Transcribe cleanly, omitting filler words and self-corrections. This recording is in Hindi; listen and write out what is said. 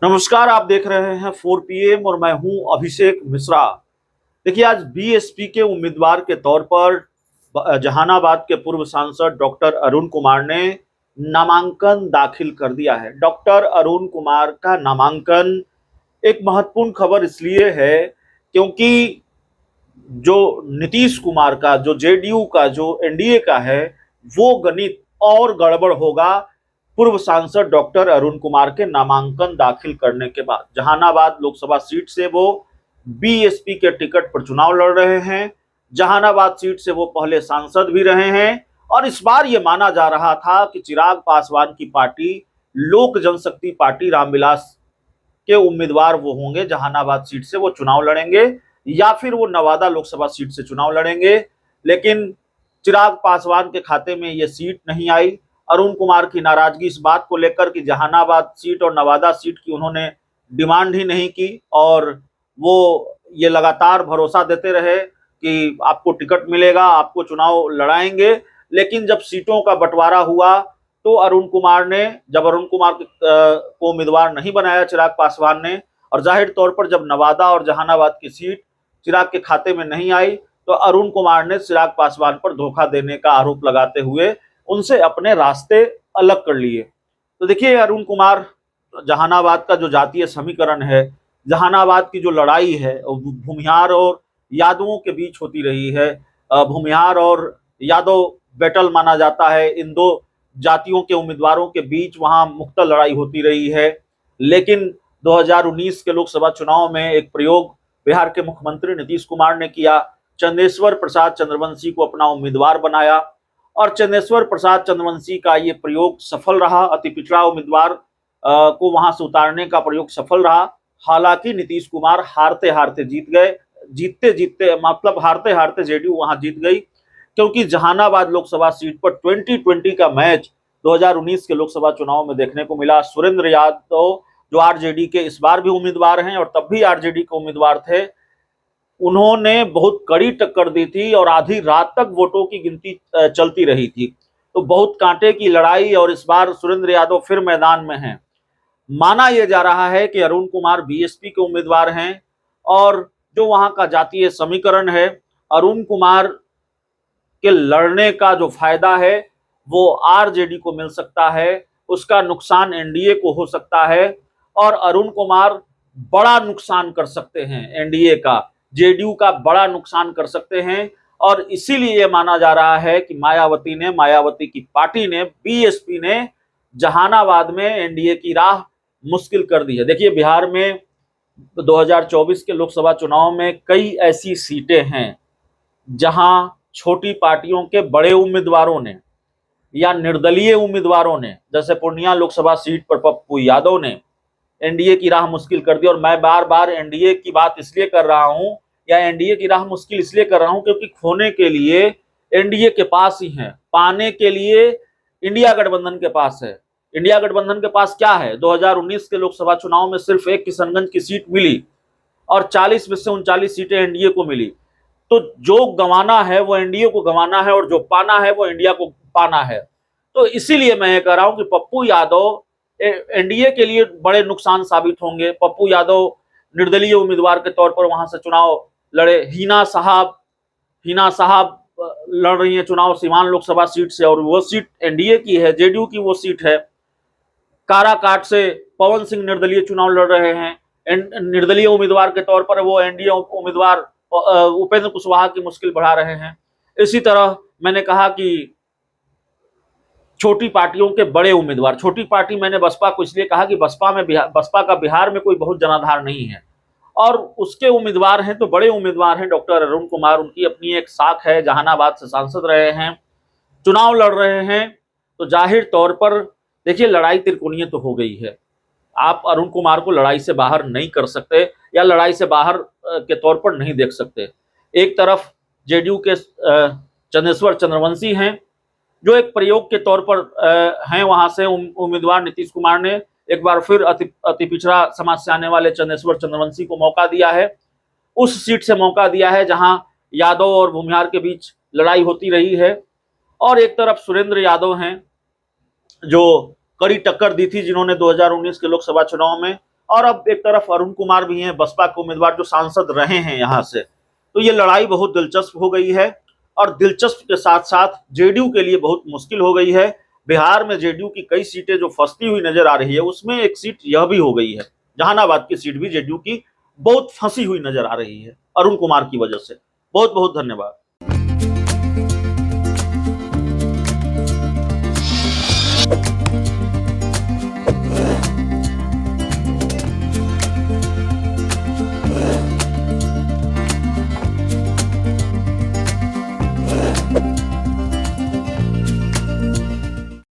नमस्कार, आप देख रहे हैं 4 PM और मैं हूं अभिषेक मिश्रा। देखिए, आज बीएसपी के उम्मीदवार के तौर पर जहानाबाद के पूर्व सांसद डॉक्टर अरुण कुमार ने नामांकन दाखिल कर दिया है। डॉक्टर अरुण कुमार का नामांकन एक महत्वपूर्ण खबर इसलिए है क्योंकि जो नीतीश कुमार का, जो जेडीयू का, जो एनडीए का है, वो गणित और गड़बड़ होगा पूर्व सांसद डॉक्टर अरुण कुमार के नामांकन दाखिल करने के बाद। जहानाबाद लोकसभा सीट से वो बीएसपी के टिकट पर चुनाव लड़ रहे हैं। जहानाबाद सीट से वो पहले सांसद भी रहे हैं और इस बार ये माना जा रहा था कि चिराग पासवान की पार्टी लोक जनशक्ति पार्टी रामविलास के उम्मीदवार वो होंगे। जहानाबाद सीट से वो चुनाव लड़ेंगे या फिर वो नवादा लोकसभा सीट से चुनाव लड़ेंगे, लेकिन चिराग पासवान के खाते में ये सीट नहीं आई। अरुण कुमार की नाराजगी इस बात को लेकर कि जहानाबाद सीट और नवादा सीट की उन्होंने डिमांड ही नहीं की और वो ये लगातार भरोसा देते रहे कि आपको टिकट मिलेगा, आपको चुनाव लड़ाएंगे। लेकिन जब सीटों का बंटवारा हुआ तो अरुण कुमार ने, जब अरुण कुमार को उम्मीदवार नहीं बनाया चिराग पासवान ने, और जाहिर तौर पर जब नवादा और जहानाबाद की सीट चिराग के खाते में नहीं आई तो अरुण कुमार ने चिराग पासवान पर धोखा देने का आरोप लगाते हुए उनसे अपने रास्ते अलग कर लिए। तो देखिए, अरुण कुमार, जहानाबाद का जो जातीय समीकरण है, जहानाबाद की जो लड़ाई है भूमिहार और यादवों के बीच होती रही है। भूमिहार और यादव बैटल माना जाता है, इन दो जातियों के उम्मीदवारों के बीच वहां मुख्तल लड़ाई होती रही है। लेकिन 2019 के लोकसभा चुनाव में एक प्रयोग बिहार के मुख्यमंत्री नीतीश कुमार ने किया। चंदेश्वर प्रसाद चंद्रवंशी को अपना उम्मीदवार बनाया और चंदेश्वर प्रसाद चंद्रवंशी का ये प्रयोग सफल रहा। अति पिछड़ा उम्मीदवार को वहां से उतारने का प्रयोग सफल रहा। हालांकि नीतीश कुमार हारते हारते जीत गए, जीतते जीतते मतलब हारते हारते जेडीयू वहां जीत गई, क्योंकि जहानाबाद लोकसभा सीट पर 2020 का मैच 2019 के लोकसभा चुनाव में देखने को मिला। सुरेंद्र यादव, जो आरजेडी के इस बार भी उम्मीदवार हैं और तब भी आरजेडी के उम्मीदवार थे, उन्होंने बहुत कड़ी टक्कर दी थी और आधी रात तक वोटों की गिनती चलती रही थी। तो बहुत कांटे की लड़ाई, और इस बार सुरेंद्र यादव फिर मैदान में हैं। माना यह जा रहा है कि अरुण कुमार बीएसपी के उम्मीदवार हैं और जो वहां का जातीय समीकरण है, अरुण कुमार के लड़ने का जो फायदा है वो आरजेडी को मिल सकता है, उसका नुकसान एनडीए को हो सकता है और अरुण कुमार बड़ा नुकसान कर सकते हैं एनडीए का, जेडीयू का बड़ा नुकसान कर सकते हैं। और इसीलिए माना जा रहा है कि मायावती की पार्टी ने, बीएसपी ने जहानाबाद में एनडीए की राह मुश्किल कर दी है। देखिए, बिहार में 2024 के लोकसभा चुनाव में कई ऐसी सीटें हैं जहां छोटी पार्टियों के बड़े उम्मीदवारों ने या निर्दलीय उम्मीदवारों ने, जैसे पूर्णिया लोकसभा सीट पर पप्पू यादव ने एनडीए की राह मुश्किल कर दी। और मैं बार बार एनडीए की बात इसलिए कर रहा हूं या एनडीए की राह मुश्किल इसलिए कर रहा हूं क्योंकि खोने के लिए एनडीए के पास ही है, पाने के लिए इंडिया गठबंधन के पास है। इंडिया गठबंधन के पास क्या है? 2019 के लोकसभा चुनाव में सिर्फ एक किशनगंज की सीट मिली और 40 में से 39 सीटें एनडीए को मिली। तो जो गंवाना है वो एनडीए को गंवाना है और जो पाना है वो इंडिया को पाना है। तो इसीलिए मैं ये कह रहा हूं कि पप्पू यादव एनडीए के लिए बड़े नुकसान साबित होंगे। पप्पू यादव निर्दलीय उम्मीदवार के तौर पर वहां से चुनाव लड़े। हिना साहब लड़ रही है चुनाव सीवान लोकसभा सीट से और वो सीट एनडीए की है, जेडीयू की वो सीट है। काराकाट से पवन सिंह निर्दलीय चुनाव लड़ रहे हैं। निर्दलीय उम्मीदवार के तौर पर वो एनडीए उम्मीदवार उपेंद्र कुशवाहा की मुश्किल बढ़ा रहे हैं। इसी तरह मैंने कहा कि छोटी पार्टियों के बड़े उम्मीदवार, छोटी पार्टी मैंने बसपा को इसलिए कहा कि बसपा का बिहार में कोई बहुत जनाधार नहीं है और उसके उम्मीदवार हैं तो बड़े उम्मीदवार हैं। डॉक्टर अरुण कुमार, उनकी अपनी एक साख है, जहानाबाद से सांसद रहे हैं, चुनाव लड़ रहे हैं। तो जाहिर तौर पर देखिए, लड़ाई तिरकोणीय तो हो गई है। आप अरुण कुमार को लड़ाई से बाहर नहीं कर सकते या लड़ाई से बाहर के तौर पर नहीं देख सकते। एक तरफ जेडीयू के चंदेश्वर चंद्रवंशी हैं जो एक प्रयोग के तौर पर हैं, वहां से उम्मीदवार नीतीश कुमार ने एक बार फिर अति पिछड़ा समाज से आने वाले चंदेश्वर चंद्रवंशी को मौका दिया है, उस सीट से मौका दिया है जहां यादव और भूमिहार के बीच लड़ाई होती रही है। और एक तरफ सुरेंद्र यादव हैं जो कड़ी टक्कर दी थी, जिन्होंने 2019 के लोकसभा चुनाव में और अब एक तरफ अरुण कुमार भी हैं, बसपा के उम्मीदवार जो सांसद रहे हैं यहां से। तो ये लड़ाई बहुत दिलचस्प हो गई है और दिलचस्प के साथ साथ जेडीयू के लिए बहुत मुश्किल हो गई है। बिहार में जेडीयू की कई सीटें जो फंसती हुई नजर आ रही है, उसमें एक सीट यह भी हो गई है, जहानाबाद की सीट भी जेडीयू की बहुत फंसी हुई नजर आ रही है अरुण कुमार की वजह से। बहुत बहुत धन्यवाद।